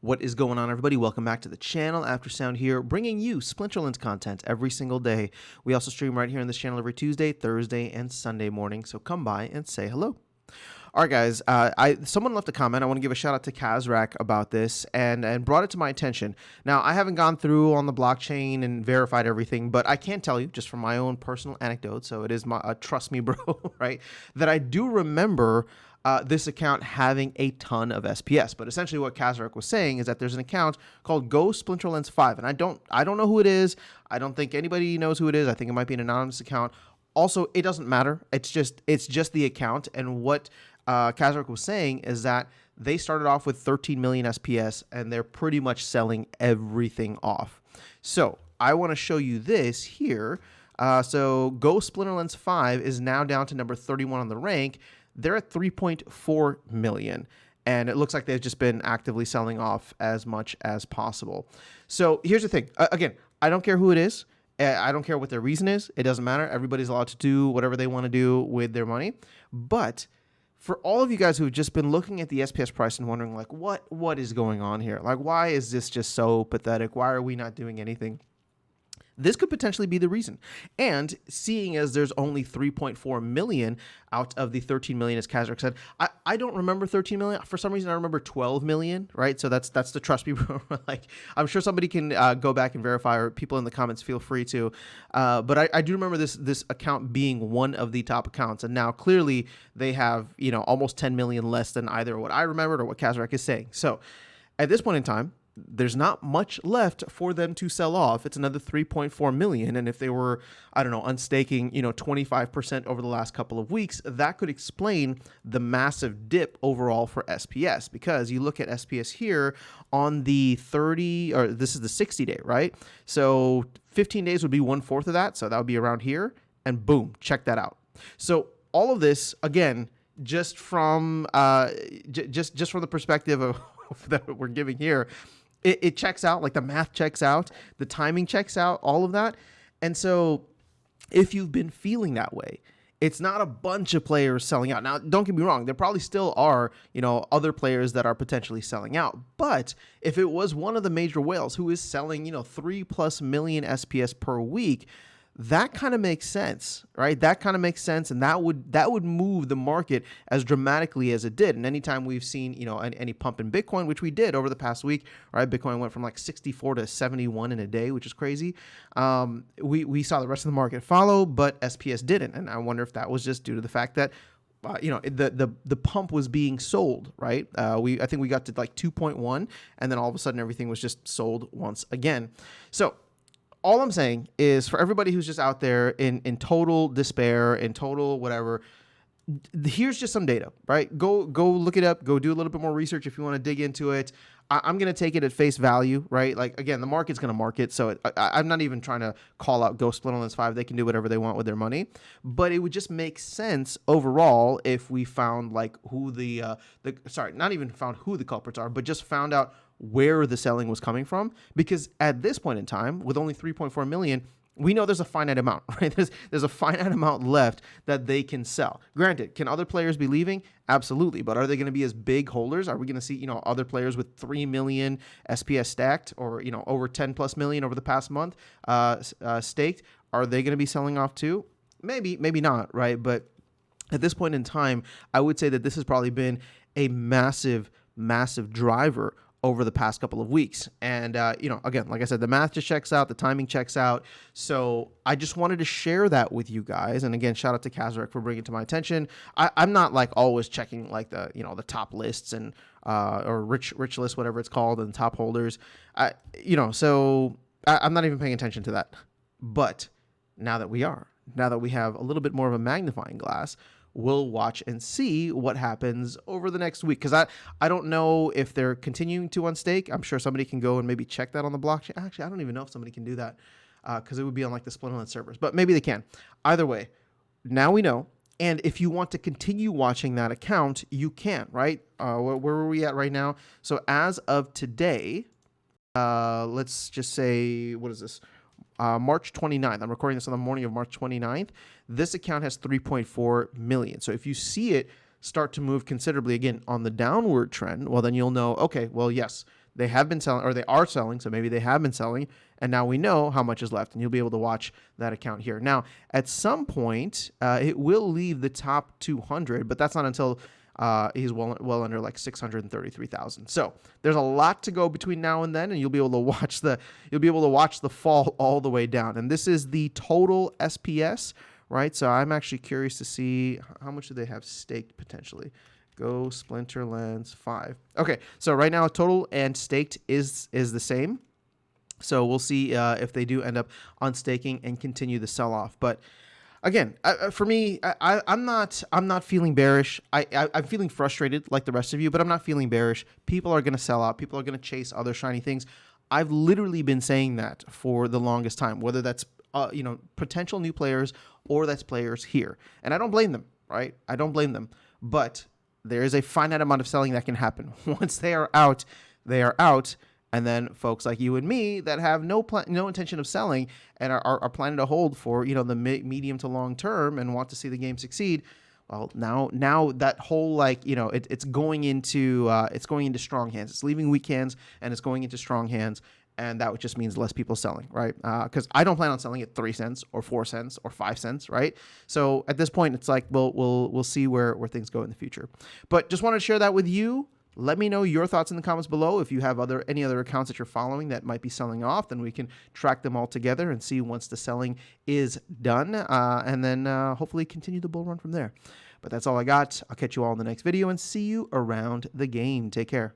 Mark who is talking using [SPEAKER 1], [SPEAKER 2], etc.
[SPEAKER 1] What is going on, everybody? Welcome back to the channel. Aftersound here, bringing you Splinterlands content every single day. We also stream right here on this channel every Tuesday, Thursday, and Sunday morning, so come by and say hello. All right, guys, someone left a comment. I want to give a shout out to Kazrak about this and brought it to my attention. Now, I haven't gone through on the blockchain and verified everything, but I can tell you just from my own personal anecdote, so it is my trust me, bro, right, that I do remember this account having a ton of SPS. But essentially what Kazrak was saying is that there's an account called Go Splinterlands 5, and I don't know who it is. I don't think anybody knows who it is. I think it might be an anonymous account. Also, it doesn't matter. It's just the account. And what Kazrak was saying is that they started off with 13 million SPS, and they're pretty much selling everything off. So I want to show you this here. So Go Splinterlands 5 is now down to number 31 on the rank. They're at 3.4 million. And it looks like they've just been actively selling off as much as possible. So here's the thing. Again, I don't care who it is. I don't care what their reason is. It doesn't matter. Everybody's allowed to do whatever they want to do with their money. But for all of you guys who have just been looking at the SPS price and wondering, like, what is going on here? Like, why is this just so pathetic? Why are we not doing anything? This could potentially be the reason. And seeing as there's only 3.4 million out of the 13 million, as Kazrak said, I don't remember 13 million. For some reason, I remember 12 million, right? So that's the trust me. Like, I'm sure somebody can go back and verify, or people in the comments feel free to. But I do remember this account being one of the top accounts. And now clearly they have, almost 10 million less than either what I remembered or what Kazrak is saying. So at this point in time, there's not much left for them to sell off. It's another 3.4 million. And if they were, I don't know, unstaking, 25% over the last couple of weeks, that could explain the massive dip overall for SPS, because you look at SPS here on the 30, or this is the 60 day, right? So 15 days would be 1/4 of that. So that would be around here, and boom, check that out. So all of this, again, just from, just from the perspective of that we're giving here, it checks out, like the math checks out, the timing checks out, all of that. And so if you've been feeling that way, it's not a bunch of players selling out. Now, don't get me wrong. There probably still are, other players that are potentially selling out. But if it was one of the major whales who is selling, 3+ million SPS per week, that kind of makes sense, right? That kind of makes sense, and that would move the market as dramatically as it did. And anytime we've seen, any pump in Bitcoin, which we did over the past week, right? Bitcoin went from like 64 to 71 in a day, which is crazy. We saw the rest of the market follow, but SPS didn't, and I wonder if that was just due to the fact that the pump was being sold, right? I think we got to like 2.1, and then all of a sudden everything was just sold once again. So all I'm saying is, for everybody who's just out there in total despair, in total whatever, here's just some data, right? Go look it up. Go do a little bit more research if you want to dig into it. I'm going to take it at face value, right? Like, again, the market's going to market. So I'm not even trying to call out Go Splinterlands 5. They can do whatever they want with their money. But it would just make sense overall if we found like who not even found who the culprits are, but just found out where the selling was coming from. Because at this point in time, with only 3.4 million, we know there's a finite amount, right? There's a finite amount left that they can sell. Granted, can other players be leaving? Absolutely. But are they going to be as big holders? Are we going to see, other players with 3 million SPS stacked, or, over 10+ million over the past month staked? Are they going to be selling off too? Maybe not, right? But at this point in time, I would say that this has probably been a massive driver over the past couple of weeks. And, again, like I said, the math just checks out, the timing checks out. So I just wanted to share that with you guys. And again, shout out to Kazrak for bringing it to my attention. I'm not like always checking like the top lists and, or rich lists, whatever it's called, and top holders, so I'm not even paying attention to that. But now that we have a little bit more of a magnifying glass, we'll watch and see what happens over the next week. Because I don't know if they're continuing to unstake. I'm sure somebody can go and maybe check that on the blockchain. Actually, I don't even know if somebody can do that because it would be on like the Splinterlands servers. But maybe they can. Either way, now we know. And if you want to continue watching that account, you can, right? Where are we at right now? So as of today, let's just say, what is this? March 29th. I'm recording this on the morning of March 29th. This account has 3.4 million. So if you see it start to move considerably again on the downward trend, well, then you'll know, okay, well, yes, they have been selling, or they are selling, so maybe they have been selling, and now we know how much is left, and you'll be able to watch that account here. Now, at some point, it will leave the top 200, but that's not until he's well under like 633,000. So there's a lot to go between now and then, and you'll be able to watch the fall all the way down. And this is the total SPS, right? So I'm actually curious to see how much do they have staked potentially. Go Splinterlands 5. Okay, so right now total and staked is the same. So we'll see if they do end up unstaking and continue the sell-off. But again, for me, I'm not feeling bearish. I'm feeling frustrated like the rest of you, but I'm not feeling bearish. People are going to sell out. People are going to chase other shiny things. I've literally been saying that for the longest time, whether that's potential new players or that's players here. And I don't blame them, right? I don't blame them. But there is a finite amount of selling that can happen. Once they are out, they are out. And then folks like you and me that have no intention of selling and are planning to hold for the medium to long term and want to see the game succeed. Well, now that whole it's going into strong hands. It's leaving weak hands and it's going into strong hands. And that just means less people selling, right? Because I don't plan on selling at 3 cents or 4 cents or 5 cents, right? So at this point, it's like we'll see where things go in the future. But just wanted to share that with you. Let me know your thoughts in the comments below. If you have any other accounts that you're following that might be selling off, then we can track them all together and see once the selling is done, and then hopefully continue the bull run from there. But that's all I got. I'll catch you all in the next video and see you around the game. Take care.